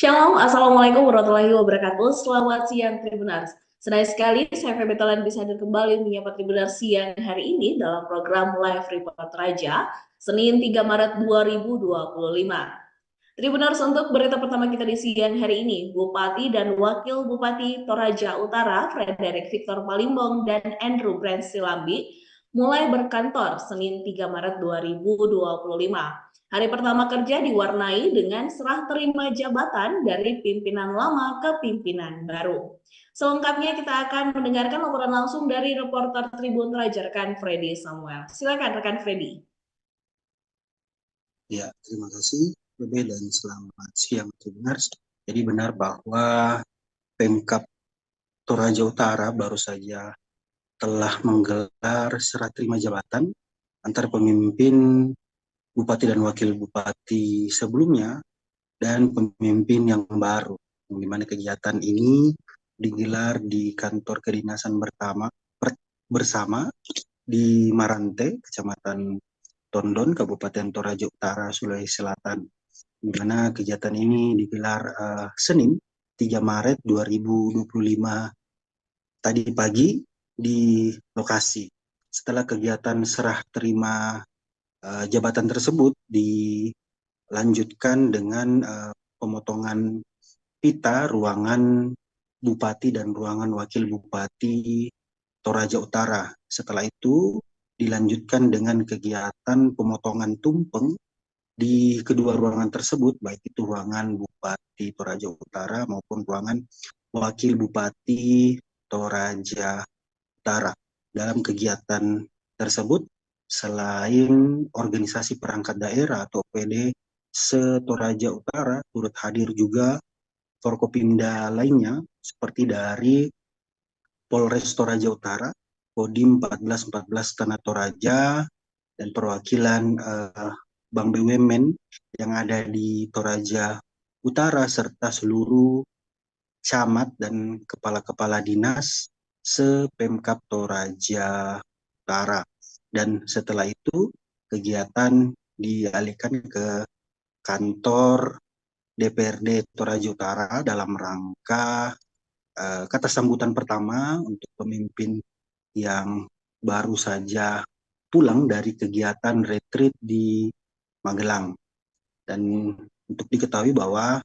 Shalom, Assalamualaikum warahmatullahi wabarakatuh. Selamat siang Tribunars. Senang sekali saya Feby Tolan bisa hadir kembali menyapa Tribunars siang hari ini dalam program Live Report Raja, Senin 3 Maret 2025. Tribunars, untuk berita pertama kita di siang hari ini, Bupati dan Wakil Bupati Toraja Utara, Frederick Victor Palimbong dan Andrew Brand Silambi, mulai berkantor Senin 3 Maret 2025. Hari pertama kerja diwarnai dengan serah terima jabatan dari pimpinan lama ke pimpinan baru. Selengkapnya kita akan mendengarkan laporan langsung dari reporter Tribun Raja rekan Freddy Samuel. Silakan rekan Freddy. Ya, terima kasih Bebe dan selamat siang Tribuners. Jadi benar bahwa Pemkab Toraja Utara baru saja telah menggelar serah terima jabatan antar pemimpin Bupati dan Wakil Bupati sebelumnya dan pemimpin yang baru. Di mana kegiatan ini digelar di kantor kedinasan bersama di Marante, Kecamatan Tondon, Kabupaten Toraja Utara, Sulawesi Selatan. Di mana kegiatan ini digelar Senin 3 Maret 2025 tadi pagi di lokasi. Setelah kegiatan serah terima jabatan tersebut dilanjutkan dengan pemotongan pita ruangan Bupati dan ruangan Wakil Bupati Toraja Utara. Setelah itu dilanjutkan dengan kegiatan pemotongan tumpeng di kedua ruangan tersebut, baik itu ruangan Bupati Toraja Utara maupun ruangan Wakil Bupati Toraja Utara. Dalam kegiatan tersebut, selain organisasi perangkat daerah atau PD se-Toraja Utara, turut hadir juga Forkopimda lainnya, seperti dari Polres Toraja Utara, Kodim 1414 Tanah Toraja, dan perwakilan Bank BUMN yang ada di Toraja Utara, serta seluruh camat dan kepala-kepala dinas se-Pemkab Toraja Utara. Dan setelah itu kegiatan dialihkan ke kantor DPRD Toraja Utara dalam rangka kata sambutan pertama untuk pemimpin yang baru saja pulang dari kegiatan retreat di Magelang. Dan untuk diketahui bahwa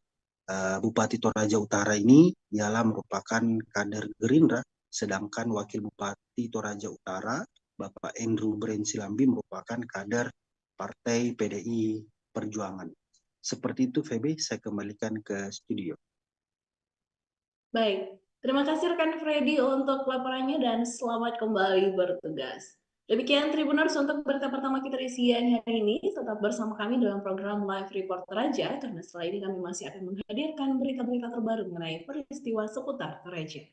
Bupati Toraja Utara ini ialah merupakan kader Gerindra, sedangkan Wakil Bupati Toraja Utara, Bapak Andrew Brand Silambi, merupakan kader Partai PDI Perjuangan. Seperti itu, Feby, saya kembalikan ke studio. Baik, terima kasih rekan Freddy untuk laporannya dan selamat kembali bertugas. Demikian Tribuners untuk berita pertama kita di siang hari ini. Tetap bersama kami dalam program Live Report Toraja, karena setelah ini kami masih akan menghadirkan berita-berita terbaru mengenai peristiwa seputar Toraja.